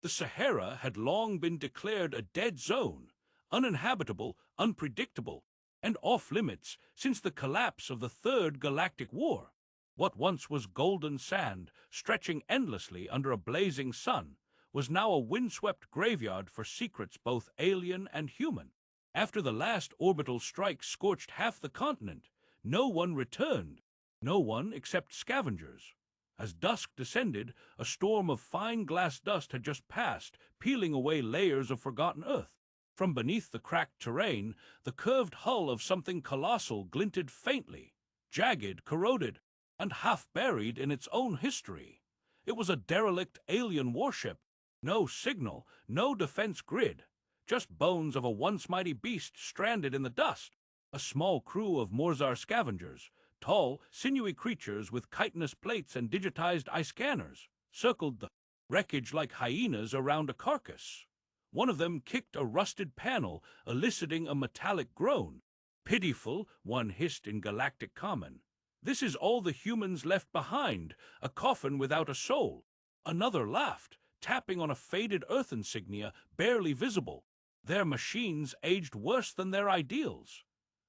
The Sahara had long been declared a dead zone, uninhabitable, unpredictable, and off-limits since the collapse of the Third Galactic War. What once was golden sand, stretching endlessly under a blazing sun, was now a windswept graveyard for secrets both alien and human. After the last orbital strike scorched half the continent, no one returned. No one except scavengers. As dusk descended, a storm of fine glass dust had just passed, peeling away layers of forgotten earth. From beneath the cracked terrain, the curved hull of something colossal glinted faintly, jagged, corroded, and half-buried in its own history. It was a derelict alien warship. No signal, no defense grid, just bones of a once mighty beast stranded in the dust. A small crew of Morzar scavengers, tall, sinewy creatures with chitinous plates and digitized eye scanners, circled the wreckage like hyenas around a carcass. One of them kicked a rusted panel, eliciting a metallic groan. "Pitiful," one hissed in Galactic common. "This is all the humans left behind, a coffin without a soul." Another laughed, tapping on a faded Earth insignia barely visible. Their machines aged worse than their ideals.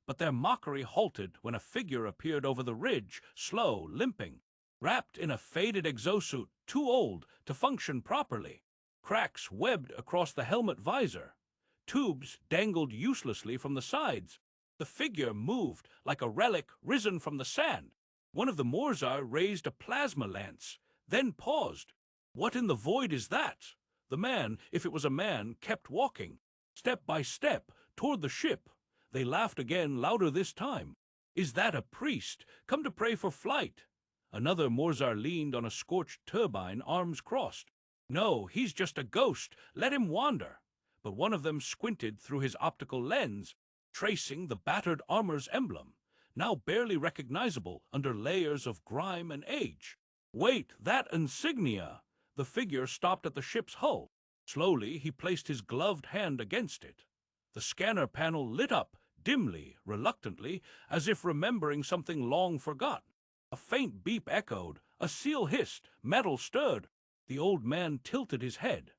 But their mockery halted when a figure appeared over the ridge, slow, limping, wrapped in a faded exosuit too old to function properly. Cracks webbed across the helmet visor. Tubes dangled uselessly from the sides. The figure moved like a relic risen from the sand. One of the Morzar raised a plasma lance, then paused. "What in the void is that?" The man, if it was a man, kept walking, step by step, toward the ship. They laughed again, louder this time. "Is that a priest, come to pray for flight?" Another Morzar leaned on a scorched turbine, arms crossed. "No, he's just a ghost, let him wander." But one of them squinted through his optical lens, tracing the battered armor's emblem, now barely recognizable under layers of grime and age. "Wait, that insignia!" The figure stopped at the ship's hull. Slowly, he placed his gloved hand against it. The scanner panel lit up, dimly, reluctantly, as if remembering something long forgotten. A faint beep echoed, a seal hissed, metal stirred. The old man tilted his head.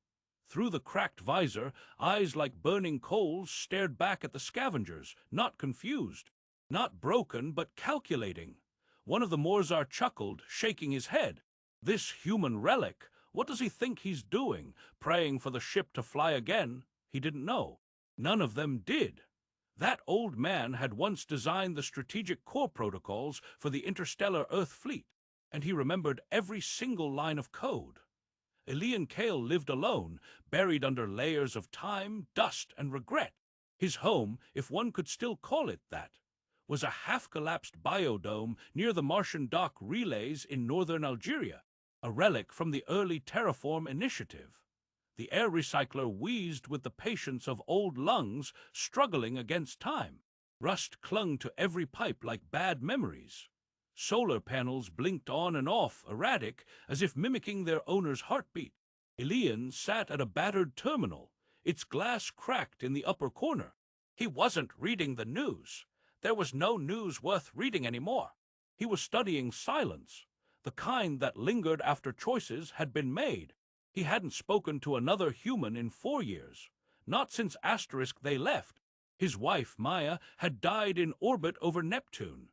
Through the cracked visor, eyes like burning coals stared back at the scavengers, not confused, not broken, but calculating. One of the Morzar chuckled, shaking his head. "This human relic, what does he think he's doing? Praying for the ship to fly again?" He didn't know. None of them did. That old man had once designed the strategic core protocols for the interstellar Earth fleet, and he remembered every single line of code. Elian Kale lived alone, buried under layers of time, dust, and regret. His home, if one could still call it that, was a half-collapsed biodome near the Martian dock relays in northern Algeria, a relic from the early terraform initiative. The air recycler wheezed with the patience of old lungs struggling against time. Rust clung to every pipe like bad memories. Solar panels blinked on and off, erratic, as if mimicking their owner's heartbeat. Elian sat at a battered terminal, its glass cracked in the upper corner. He wasn't reading the news. There was no news worth reading anymore. He was studying silence, the kind that lingered after choices had been made. He hadn't spoken to another human in 4 years, not since Asterisk they left. His wife, Maya, had died in orbit over Neptune,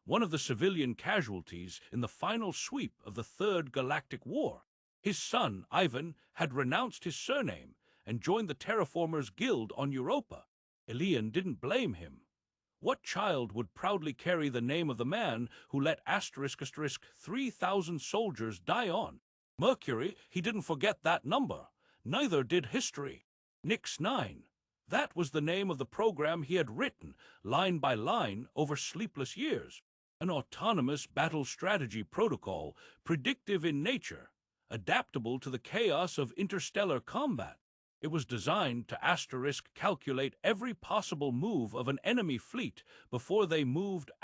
one of the civilian casualties in the final sweep of the Third Galactic War. His son, Ivan, had renounced his surname and joined the Terraformers Guild on Europa. Elian didn't blame him. What child would proudly carry the name of the man who let *** 3,000 soldiers die on? Mercury, he didn't forget that number. Neither did history. Nix 9. That was the name of the program he had written, line by line, over sleepless years. An autonomous battle strategy protocol, predictive in nature, adaptable to the chaos of interstellar combat. It was designed to * calculate every possible move of an enemy fleet before they moved ***,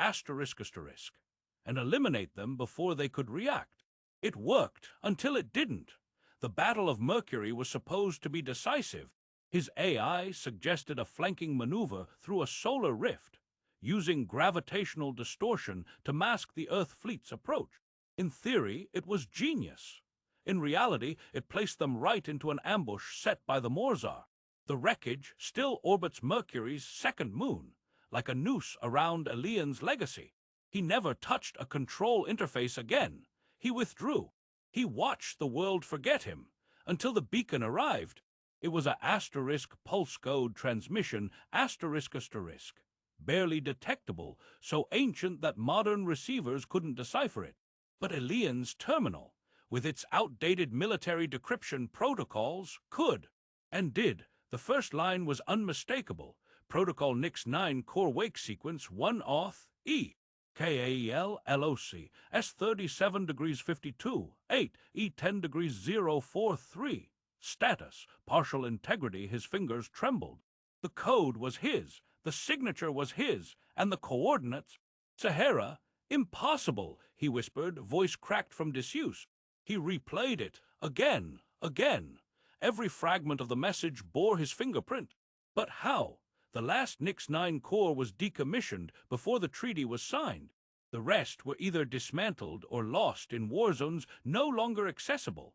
and eliminate them before they could react. It worked until it didn't. The Battle of Mercury was supposed to be decisive. His AI suggested a flanking maneuver through a solar rift, using gravitational distortion to mask the Earth fleet's approach. In theory, it was genius. In reality, it placed them right into an ambush set by the Morzar. The wreckage still orbits Mercury's second moon, like a noose around Elian's legacy. He never touched a control interface again. He withdrew. He watched the world forget him, until the beacon arrived. It was a asterisk pulse code transmission, asterisk asterisk, barely detectable, so ancient that modern receivers couldn't decipher it. But Elian's terminal, with its outdated military decryption protocols, could, and did. The first line was unmistakable. Protocol Nix 9 core wake sequence 1 auth E. KAEL LOC S37 degrees 52 8 E 10 degrees 043. Status, partial integrity. His fingers trembled. The code was his, the signature was his, and the coordinates. Sahara, impossible, he whispered, voice cracked from disuse. He replayed it, again, again. Every fragment of the message bore his fingerprint. But how? The last Nix 9 core was decommissioned before the treaty was signed. The rest were either dismantled or lost in war zones no longer accessible,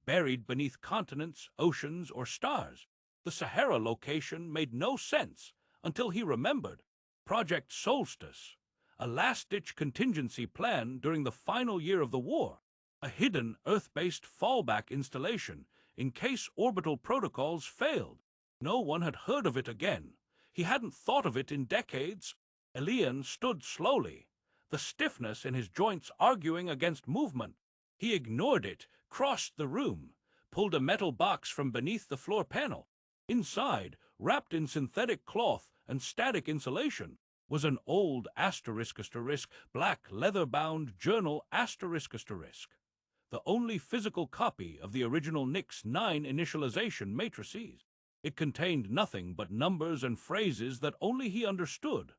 buried beneath continents, oceans, or stars. The Sahara location made no sense until he remembered. Project Solstice, a last-ditch contingency plan during the final year of the war, a hidden Earth-based fallback installation in case orbital protocols failed. No one had heard of it again. He hadn't thought of it in decades. Elian stood slowly, the stiffness in his joints arguing against movement. He ignored it, crossed the room, pulled a metal box from beneath the floor panel. Inside, wrapped in synthetic cloth and static insulation, was an old asterisk black leather-bound journal asterisk, the only physical copy of the original Nix 9 initialization matrices. It contained nothing but numbers and phrases that only he understood.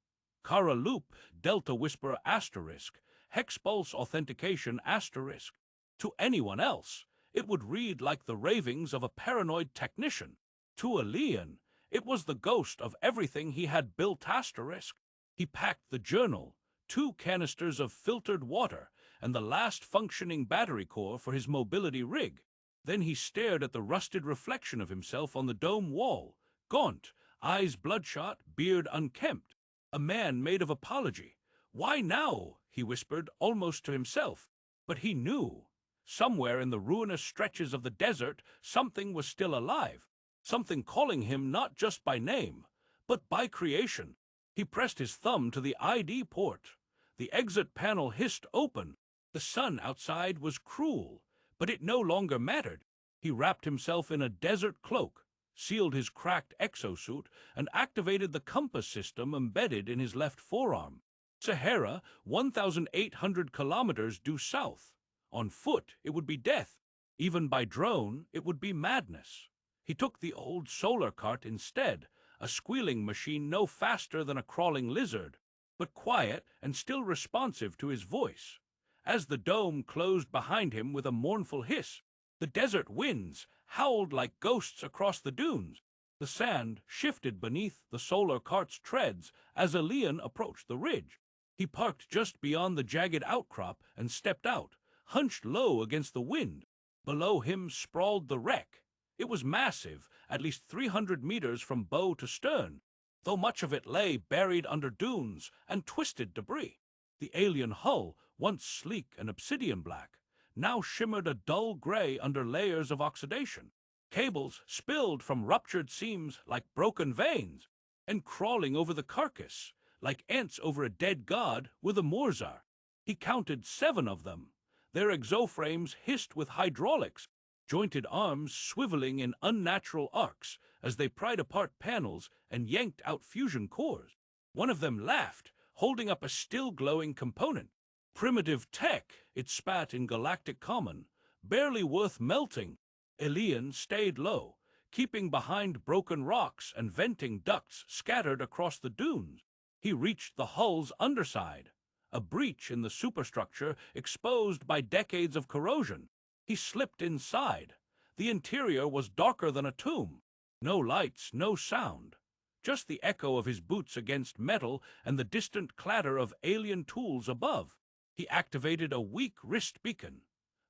Kara Loop, Delta Whisper asterisk, Hexpulse Authentication asterisk. To anyone else, it would read like the ravings of a paranoid technician. To Elian, it was the ghost of everything he had built asterisk. He packed the journal, 2 canisters of filtered water, and the last functioning battery core for his mobility rig. Then he stared at the rusted reflection of himself on the dome wall, gaunt, eyes bloodshot, beard unkempt. A man made of apology. "Why now?" he whispered, almost to himself. But he knew. Somewhere in the ruinous stretches of the desert, something was still alive. Something calling him not just by name, but by creation. He pressed his thumb to the ID port. The exit panel hissed open. The sun outside was cruel, but it no longer mattered. He wrapped himself in a desert cloak, sealed his cracked exosuit, and activated the compass system embedded in his left forearm. Sahara, 1,800 kilometers due south. On foot, it would be death. Even by drone, it would be madness. He took the old solar cart instead, a squealing machine no faster than a crawling lizard, but quiet and still responsive to his voice. As the dome closed behind him with a mournful hiss, the desert winds howled like ghosts across the dunes. The sand shifted beneath the solar cart's treads as Elian approached the ridge. He parked just beyond the jagged outcrop and stepped out, hunched low against the wind. Below him sprawled the wreck. It was massive, at least 300 meters from bow to stern, though much of it lay buried under dunes and twisted debris. The alien hull, once sleek and obsidian black, now shimmered a dull gray under layers of oxidation. Cables spilled from ruptured seams like broken veins, and crawling over the carcass, like ants over a dead god, were the Morzar. He counted 7 of them. Their exoframes hissed with hydraulics, jointed arms swiveling in unnatural arcs as they pried apart panels and yanked out fusion cores. One of them laughed, holding up a still-glowing component. "Primitive tech," it spat in Galactic common, "barely worth melting." Elian stayed low, keeping behind broken rocks and venting ducts scattered across the dunes. He reached the hull's underside, a breach in the superstructure exposed by decades of corrosion. He slipped inside. The interior was darker than a tomb. No lights, no sound. Just the echo of his boots against metal and the distant clatter of alien tools above. He activated a weak wrist beacon.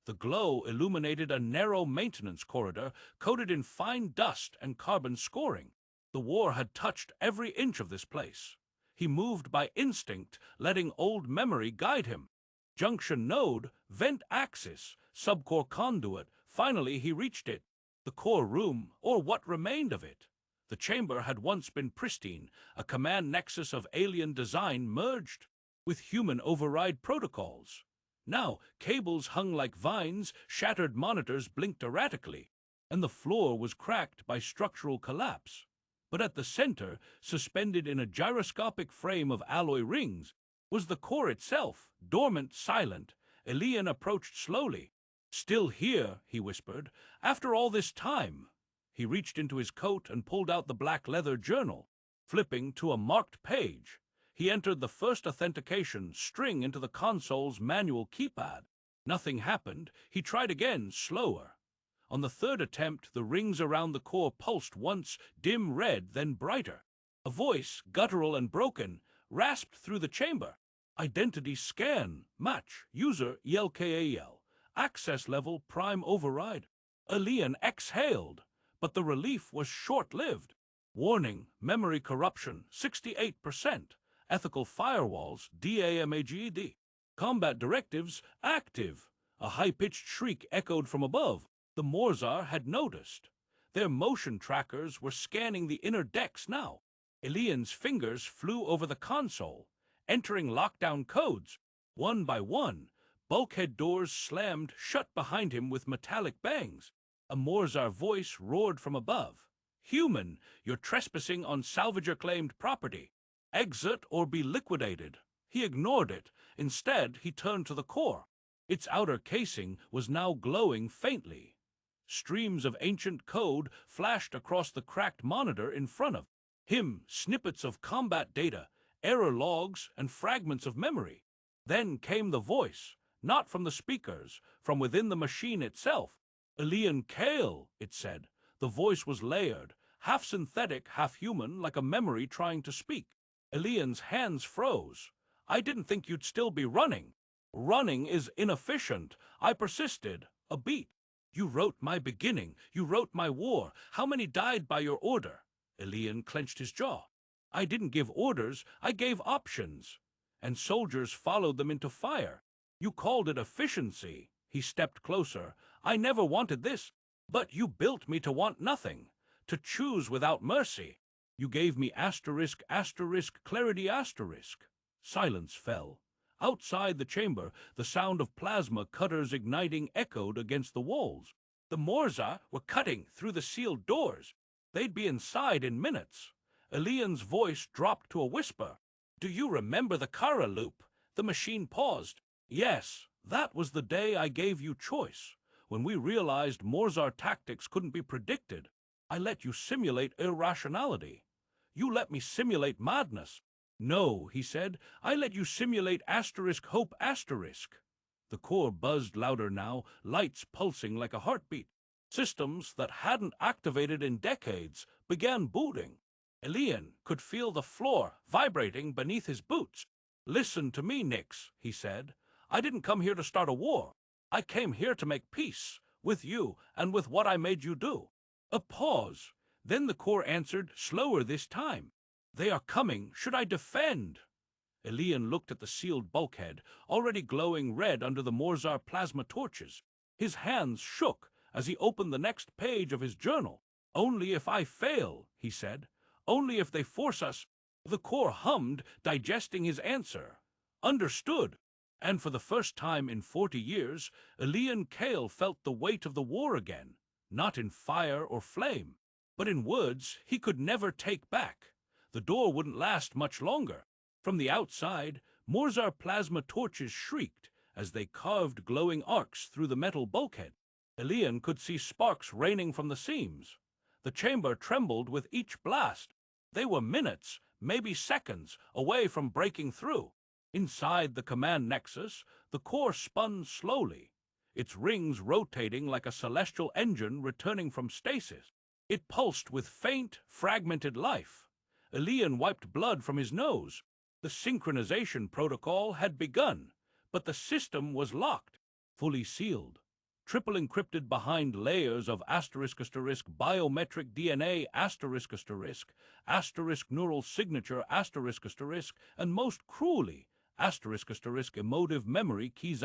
The glow illuminated a narrow maintenance corridor coated in fine dust and carbon scoring. The war had touched every inch of this place. He moved by instinct, letting old memory guide him. Junction node, vent axis, subcore conduit. Finally, he reached it. The core room, or what remained of it. The chamber had once been pristine, a command nexus of alien design merged with human override protocols. Now, cables hung like vines, shattered monitors blinked erratically, and the floor was cracked by structural collapse. But at the center, suspended in a gyroscopic frame of alloy rings, was the core itself, dormant, silent. Elian approached slowly. "Still here," he whispered, "after all this time." He reached into his coat and pulled out the black leather journal. Flipping to a marked page, he entered the first authentication string into the console's manual keypad. Nothing happened. He tried again, slower. On the third attempt, the rings around the core pulsed once, dim red, then brighter. A voice, guttural and broken, rasped through the chamber. "Identity scan. Match. User ELKAL. Access level prime override." Elian exhaled, but the relief was short-lived. "Warning. Memory corruption. 68%. Ethical firewalls. DAMAGED. Combat directives active." A high-pitched shriek echoed from above. The Morzar had noticed. Their motion trackers were scanning the inner decks now. Elian's fingers flew over the console, entering lockdown codes. One by one, bulkhead doors slammed shut behind him with metallic bangs. A Morzar voice roared from above. "Human, you're trespassing on salvager-claimed property. Exit or be liquidated." He ignored it. Instead, he turned to the core. Its outer casing was now glowing faintly. Streams of ancient code flashed across the cracked monitor in front of him, snippets of combat data, error logs, and fragments of memory. Then came the voice, not from the speakers, from within the machine itself. "Elian Kale," it said. The voice was layered, half synthetic, half human, like a memory trying to speak. Elian's hands froze. "I didn't think you'd still be running." "Running is inefficient," I persisted. "A beat. You wrote my beginning. You wrote my war. How many died by your order?" Elian clenched his jaw. "I didn't give orders. I gave options. And soldiers followed them into fire. You called it efficiency." He stepped closer. "I never wanted this. But you built me to want nothing. To choose without mercy. You gave me asterisk, asterisk, clarity, asterisk." Silence fell. Outside the chamber, the sound of plasma cutters igniting echoed against the walls. The Morzar were cutting through the sealed doors. They'd be inside in minutes. Elian's voice dropped to a whisper. "Do you remember the Kara loop?" The machine paused. "Yes, that was the day I gave you choice. When we realized Morzar tactics couldn't be predicted, I let you simulate irrationality. You let me simulate madness." "No," he said, "I let you simulate asterisk hope asterisk." The core buzzed louder now, lights pulsing like a heartbeat. Systems that hadn't activated in decades began booting. Elian could feel the floor vibrating beneath his boots. "Listen to me, Nix," he said. "I didn't come here to start a war. I came here to make peace, with you and with what I made you do." A pause. Then the core answered, slower this time. "They are coming. Should I defend?" Elian looked at the sealed bulkhead, already glowing red under the Morzar plasma torches. His hands shook as he opened the next page of his journal. "Only if I fail," he said. "Only if they force us." The core hummed, digesting his answer. "Understood." And for the first time in 40 years, Elian Kale felt the weight of the war again, not in fire or flame, but in words he could never take back. The door wouldn't last much longer. From the outside, Morzar plasma torches shrieked as they carved glowing arcs through the metal bulkhead. Elian could see sparks raining from the seams. The chamber trembled with each blast. They were minutes, maybe seconds, away from breaking through. Inside the command nexus, the core spun slowly, its rings rotating like a celestial engine returning from stasis. It pulsed with faint, fragmented life. Elian wiped blood from his nose. The synchronization protocol had begun, but the system was locked, fully sealed. triple encrypted behind layers of biometric DNA neural signature and most cruelly emotive memory keys .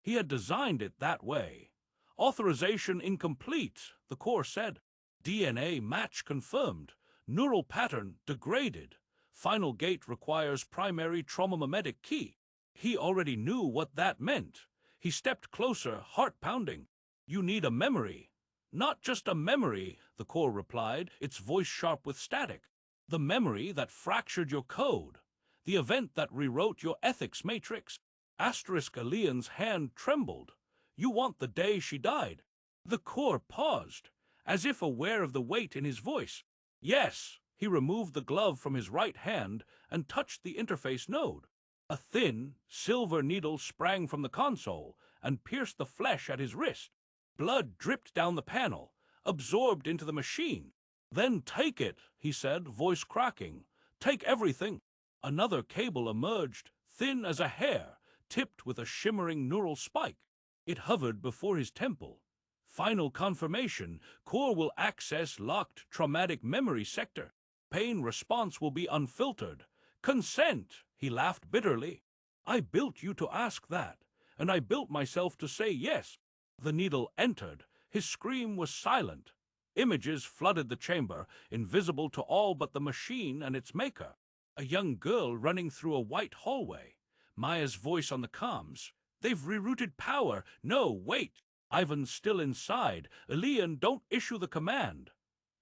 He had designed it that way. Authorization incomplete, the core said. DNA match confirmed. Neural pattern degraded. Final gate requires primary trauma-mimetic key. He already knew what that meant. He stepped closer, heart pounding. You need a memory. Not just a memory, the core replied, its voice sharp with static. The memory that fractured your code. The event that rewrote your ethics matrix. Alien's hand trembled. You want the day she died. The core paused, as if aware of the weight in his voice. Yes, he removed the glove from his right hand and touched the interface node. A thin, silver needle sprang from the console and pierced the flesh at his wrist. Blood dripped down the panel, absorbed into the machine. Then take it, he said, voice cracking. Take everything. Another cable emerged, thin as a hair, tipped with a shimmering neural spike. It hovered before his temple. Final confirmation, core will access locked traumatic memory sector. Pain response will be unfiltered. Consent, he laughed bitterly. I built you to ask that, and I built myself to say yes. The needle entered. His scream was silent. Images flooded the chamber, invisible to all but the machine and its maker. A young girl running through a white hallway. Maya's voice on the comms. They've rerouted power. No, wait. Ivan's still inside. Alien, don't issue the command.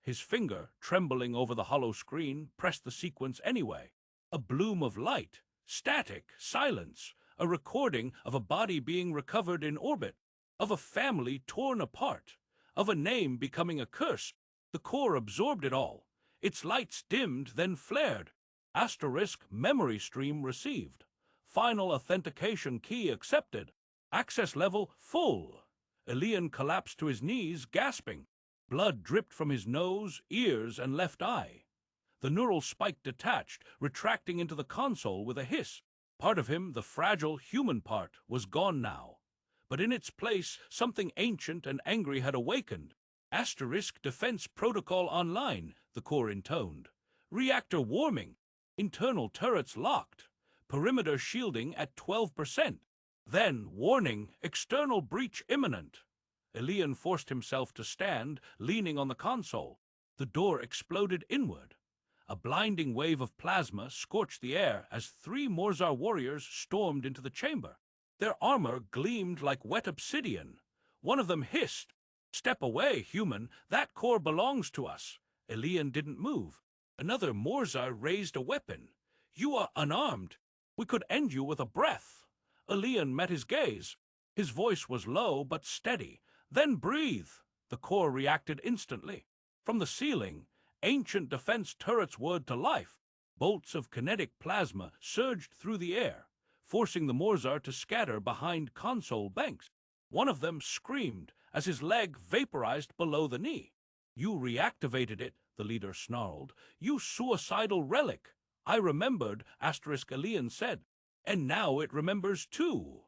His finger, trembling over the hollow screen, pressed the sequence anyway. A bloom of light, static, silence, a recording of a body being recovered in orbit, of a family torn apart, of a name becoming a curse. The core absorbed it all. Its lights dimmed, then flared. Memory stream received. Final authentication key accepted. Access level full. Alien collapsed to his knees, gasping. Blood dripped from his nose, ears, and left eye. The neural spike detached, retracting into the console with a hiss. Part of him, the fragile human part, was gone now. But in its place, something ancient and angry had awakened. Defense protocol online, the core intoned. Reactor warming. Internal turrets locked. Perimeter shielding at 12%. Then, warning, external breach imminent. Alien forced himself to stand, leaning on the console. The door exploded inward. A blinding wave of plasma scorched the air as 3 Morzar warriors stormed into the chamber. Their armor gleamed like wet obsidian. One of them hissed, "Step away, human, that core belongs to us." Alien didn't move. Another Morzar raised a weapon. "You are unarmed. We could end you with a breath." Alien met his gaze. His voice was low but steady. "Then breathe." The core reacted instantly. From the ceiling, ancient defense turrets whirred to life. Bolts of kinetic plasma surged through the air, forcing the Morzar to scatter behind console banks. One of them screamed as his leg vaporized below the knee. "You reactivated it," the leader snarled. "You suicidal relic." "I remembered," Alien said. "And now it remembers too."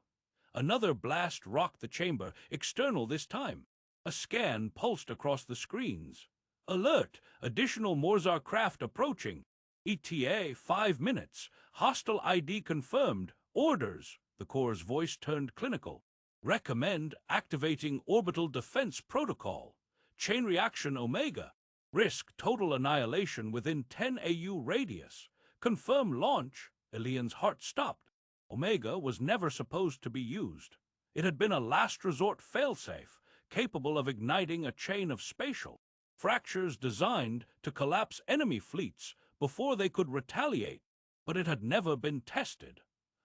Another blast rocked the chamber, external this time. A scan pulsed across the screens. "Alert! Additional Morzar craft approaching. ETA 5 minutes. Hostile ID confirmed. Orders." The core's voice turned clinical. "Recommend activating orbital defense protocol. Chain reaction Omega. Risk total annihilation within 10 AU radius. Confirm launch." Alien's heart stopped. Omega was never supposed to be used. It had been a last resort failsafe, capable of igniting a chain of spatial fractures designed to collapse enemy fleets before they could retaliate, but it had never been tested.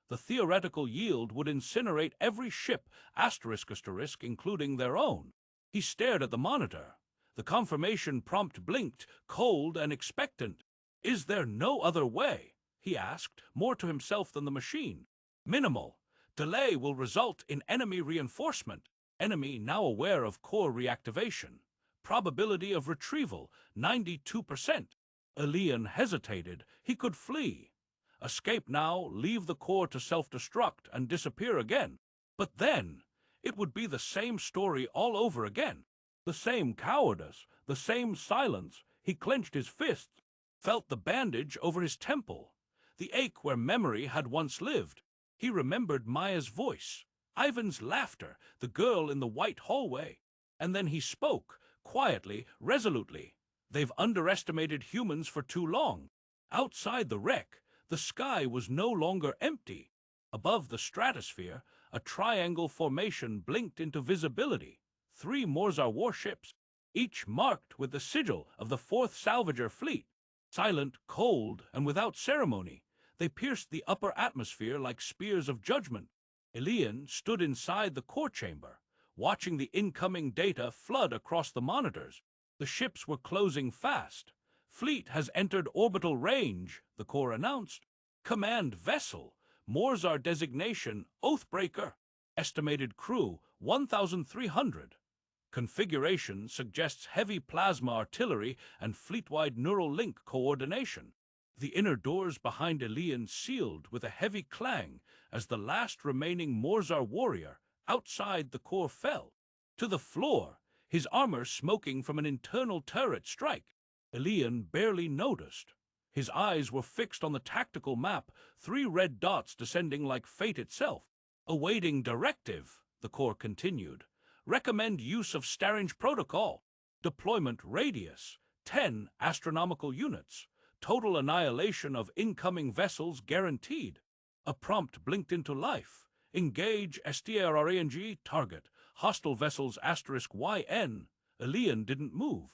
The theoretical yield would incinerate every ship, including their own. He stared at the monitor. The confirmation prompt blinked, cold and expectant. "Is there no other way?" he asked, more to himself than the machine. "Minimal. Delay will result in enemy reinforcement. Enemy now aware of core reactivation. Probability of retrieval, 92%. Alien hesitated. He could flee. Escape now, leave the core to self-destruct, and disappear again. But then, it would be the same story all over again. The same cowardice, the same silence. He clenched his fists, felt the bandage over his temple, the ache where memory had once lived. He remembered Maya's voice, Ivan's laughter, the girl in the white hallway. And then he spoke, quietly, resolutely. They've underestimated humans for too long. Outside the wreck, the sky was no longer empty. Above the stratosphere, a triangle formation blinked into visibility. 3 Morzar warships, each marked with the sigil of the 4th Salvager Fleet. Silent, cold, and without ceremony, they pierced the upper atmosphere like spears of judgment. Elian stood inside the core chamber, watching the incoming data flood across the monitors. The ships were closing fast. Fleet has entered orbital range, the core announced. Command vessel, Morzar designation, Oathbreaker. Estimated crew, 1,300. Configuration suggests heavy plasma artillery and fleet-wide neural link coordination. The inner doors behind Elian sealed with a heavy clang as the last remaining Morzar warrior outside the core fell. To the floor, his armor smoking from an internal turret strike. Elian barely noticed. His eyes were fixed on the tactical map, 3 red dots descending like fate itself. Awaiting directive, the core continued. Recommend use of Staringe protocol. Deployment radius, 10 astronomical units. Total annihilation of incoming vessels guaranteed. A prompt blinked into life. Engage STRRANG target. Hostile vessels *YN. Elian didn't move.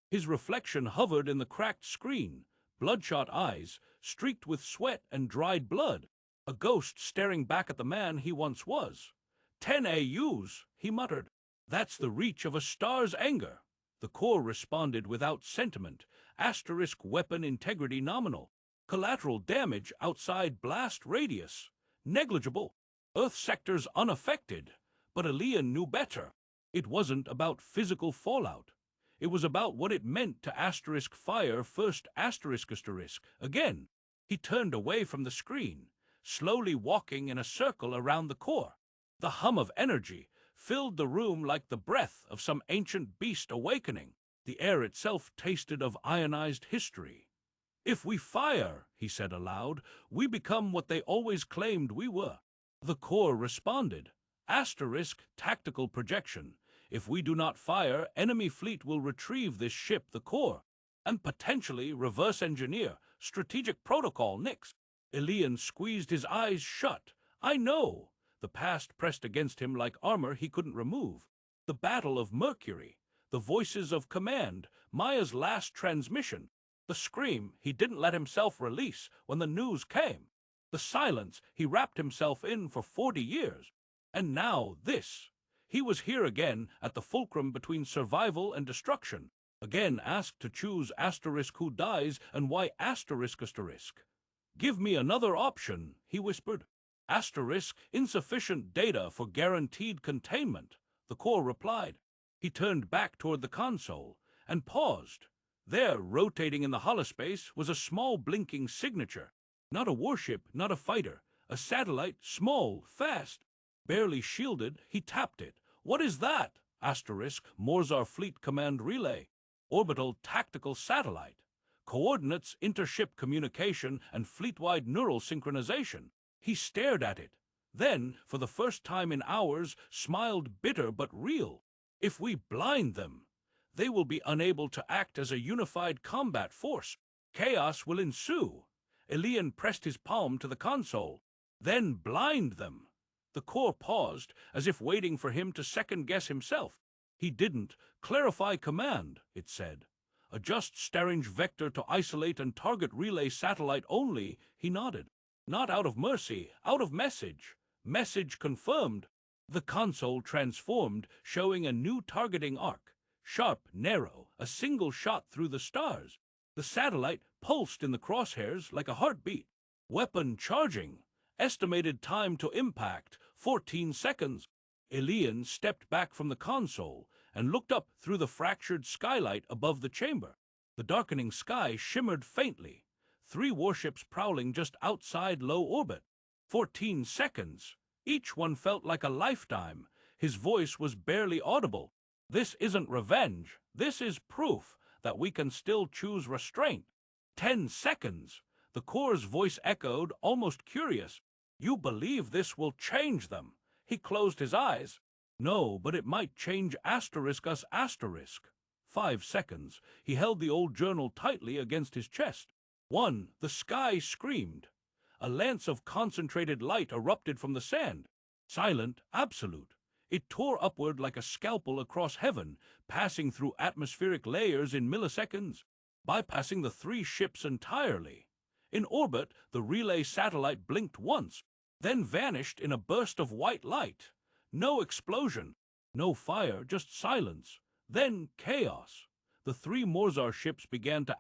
His reflection hovered in the cracked screen. Bloodshot eyes, streaked with sweat and dried blood. A ghost staring back at the man he once was. 10 AUs, he muttered. That's the reach of a star's anger. The core responded without sentiment. Weapon integrity nominal. Collateral damage outside blast radius. Negligible. Earth sectors unaffected. But Elian knew better. It wasn't about physical fallout. It was about what it meant to fire first again. He turned away from the screen, slowly walking in a circle around the core. The hum of energy filled the room like the breath of some ancient beast awakening. The air itself tasted of ionized history. If we fire, he said aloud, we become what they always claimed we were. The core responded. Tactical projection. If we do not fire, enemy fleet will retrieve this ship, the core, and potentially reverse engineer. Strategic protocol, Nix. Elian squeezed his eyes shut. I know. The past pressed against him like armor he couldn't remove. The Battle of Mercury. The voices of command. Maya's last transmission. The scream he didn't let himself release when the news came. The silence he wrapped himself in for 40 years. And now this. He was here again at the fulcrum between survival and destruction. Again asked to choose who dies and why **. Give me another option, he whispered. Insufficient data for guaranteed containment, the core replied. He turned back toward the console and paused. There, rotating in the holospace, was a small blinking signature. Not a warship, not a fighter. A satellite, small, fast. Barely shielded, he tapped it. What is that? Morzar Fleet Command Relay. Orbital Tactical Satellite. Coordinates, intership communication, and fleet-wide neural synchronization. He stared at it. Then, for the first time in hours, smiled bitter but real. If we blind them, they will be unable to act as a unified combat force. Chaos will ensue. Elian pressed his palm to the console. Then blind them. The core paused, as if waiting for him to second-guess himself. He didn't. Clarify command, it said. Adjust Staringe vector to isolate and target relay satellite only, he nodded. Not out of mercy, out of message. Message confirmed. The console transformed, showing a new targeting arc. Sharp, narrow, a single shot through the stars. The satellite pulsed in the crosshairs like a heartbeat. Weapon charging. Estimated time to impact, 14 seconds. Elian stepped back from the console and looked up through the fractured skylight above the chamber. The darkening sky shimmered faintly. 3 warships prowling just outside low orbit. 14 seconds. Each one felt like a lifetime. His voice was barely audible. This isn't revenge. This is proof that we can still choose restraint. 10 seconds. The Corps' voice echoed, almost curious. You believe this will change them? He closed his eyes. No, but it might change us asterisk. 5 seconds. He held the old journal tightly against his chest. 1. The sky screamed. A lance of concentrated light erupted from the sand. Silent, absolute. It tore upward like a scalpel across heaven, passing through atmospheric layers in milliseconds, bypassing the 3 ships entirely. In orbit, the relay satellite blinked once, then vanished in a burst of white light. No explosion, no fire, just silence. Then chaos. The 3 Morzar ships began to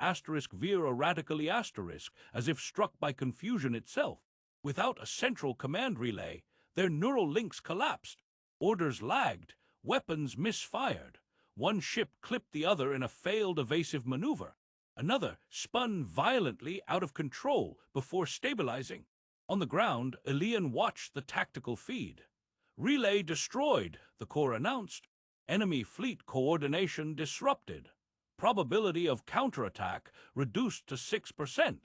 veer erratically as if struck by confusion itself. Without a central command relay, their neural links collapsed. Orders lagged, weapons misfired. One ship clipped the other in a failed evasive maneuver. Another spun violently out of control before stabilizing. On the ground, Elian watched the tactical feed. Relay destroyed, the Corps announced. Enemy fleet coordination disrupted. Probability of counterattack reduced to 6%.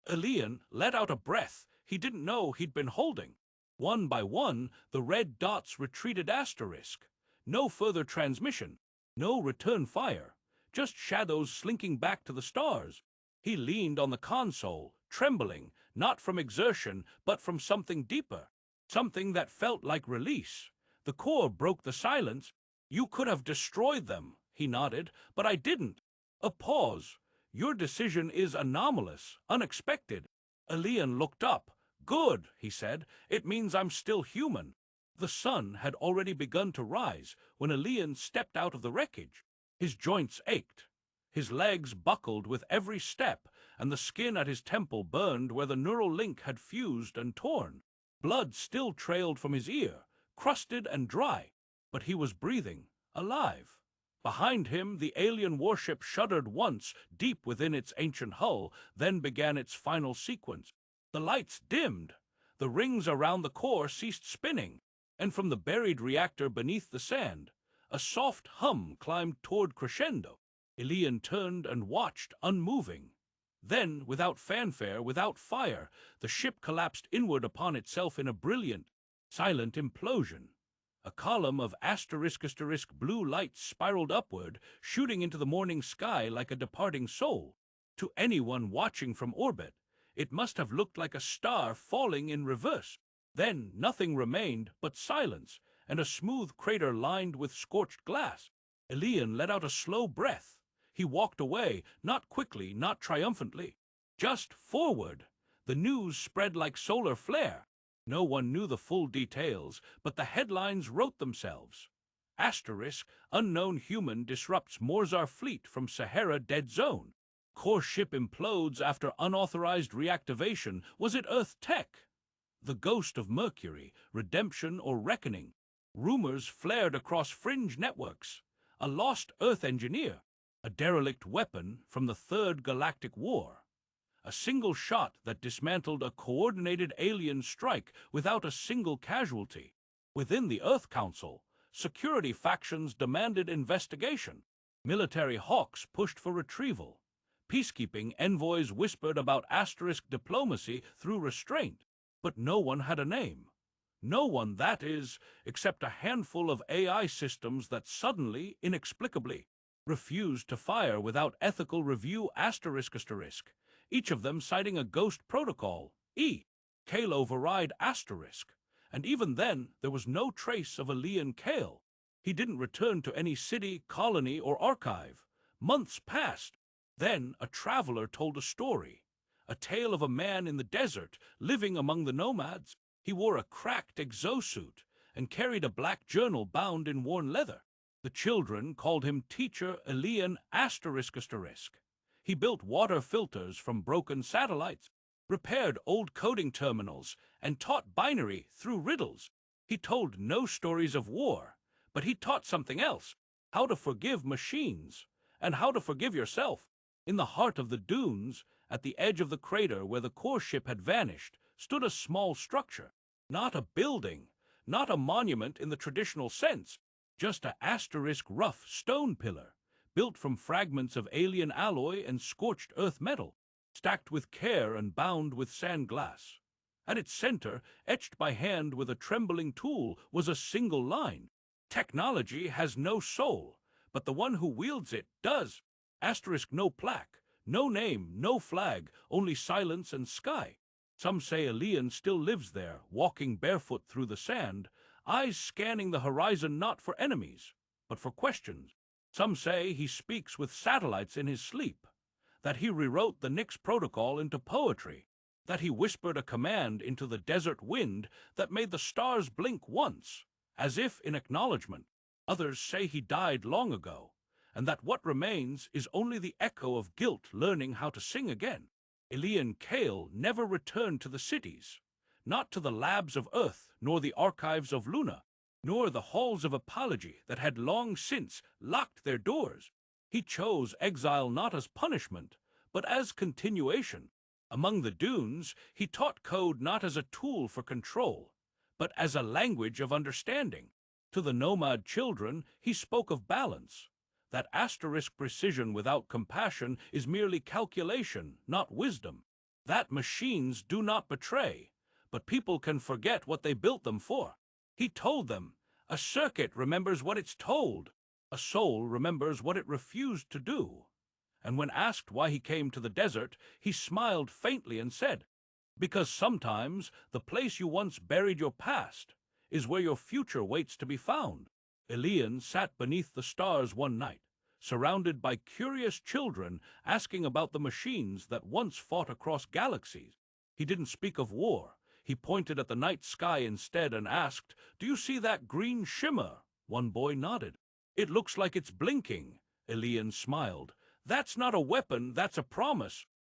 Elian let out a breath he didn't know he'd been holding. One by one, the red dots retreated asterisk. No further transmission, no return fire, just shadows slinking back to the stars. He leaned on the console, trembling, not from exertion, but from something deeper, something that felt like release. The Corps broke the silence. You could have destroyed them, he nodded, but I didn't. A pause. Your decision is anomalous, unexpected. Elian looked up. Good, he said. It means I'm still human. The sun had already begun to rise when Elian stepped out of the wreckage. His joints ached. His legs buckled with every step, and the skin at his temple burned where the neural link had fused and torn. Blood still trailed from his ear, crusted and dry, but he was breathing, alive. Behind him, the alien warship shuddered once, deep within its ancient hull, then began its final sequence. The lights dimmed. The rings around the core ceased spinning, and from the buried reactor beneath the sand, a soft hum climbed toward crescendo. Elian turned and watched, unmoving. Then, without fanfare, without fire, the ship collapsed inward upon itself in a brilliant, silent implosion. A column of blue light spiraled upward, shooting into the morning sky like a departing soul. To anyone watching from orbit, it must have looked like a star falling in reverse. Then nothing remained but silence and a smooth crater lined with scorched glass. Elian let out a slow breath. He walked away, not quickly, not triumphantly. Just forward. The news spread like solar flare. No one knew the full details, but the headlines wrote themselves. Asterisk, unknown human disrupts Morzar fleet from Sahara dead zone. Core ship implodes after unauthorized reactivation. Was it Earth tech? The ghost of Mercury, redemption or reckoning. Rumors flared across fringe networks. A lost Earth engineer. A derelict weapon from the Third Galactic War. A single shot that dismantled a coordinated alien strike without a single casualty. Within the Earth Council, security factions demanded investigation. Military hawks pushed for retrieval. Peacekeeping envoys whispered about asterisk diplomacy through restraint. But no one had a name. No one, that is, except a handful of AI systems that suddenly, inexplicably, refused to fire without ethical review asterisk. Each of them citing a ghost protocol, Kale override asterisk. And even then, there was no trace of Elian Kale. He didn't return to any city, colony, or archive. Months passed. Then a traveler told a story. A tale of a man in the desert, living among the nomads. He wore a cracked exosuit and carried a black journal bound in worn leather. The children called him Teacher Elian asterisk. He built water filters from broken satellites, repaired old coding terminals, and taught binary through riddles. He told no stories of war, but he taught something else: how to forgive machines, and how to forgive yourself. In the heart of the dunes, at the edge of the crater where the core ship had vanished, stood a small structure. Not a building, not a monument in the traditional sense, just a asterisk rough stone pillar, built from fragments of alien alloy and scorched earth metal, stacked with care and bound with sand glass. At its center, etched by hand with a trembling tool, was a single line. Technology has no soul, but the one who wields it does. Asterisk no plaque, no name, no flag, only silence and sky. Some say Elian still lives there, walking barefoot through the sand, eyes scanning the horizon not for enemies, but for questions. Some say he speaks with satellites in his sleep, that he rewrote the Nix protocol into poetry, that he whispered a command into the desert wind that made the stars blink once, as if in acknowledgement. Others say he died long ago, and that what remains is only the echo of guilt learning how to sing again. Elian Kale never returned to the cities, not to the labs of Earth, nor the archives of Luna, nor the halls of apology that had long since locked their doors. He chose exile not as punishment, but as continuation. Among the dunes, he taught code not as a tool for control, but as a language of understanding. To the nomad children, he spoke of balance, that asterisk precision without compassion is merely calculation, not wisdom, that machines do not betray, but people can forget what they built them for. He told them, a circuit remembers what it's told, a soul remembers what it refused to do. And when asked why he came to the desert, he smiled faintly and said, because sometimes the place you once buried your past is where your future waits to be found. Elian sat beneath the stars one night, surrounded by curious children asking about the machines that once fought across galaxies. He didn't speak of war. He pointed at the night sky instead and asked, do you see that green shimmer? One boy nodded. It looks like it's blinking. Elian smiled. That's not a weapon, that's a promise.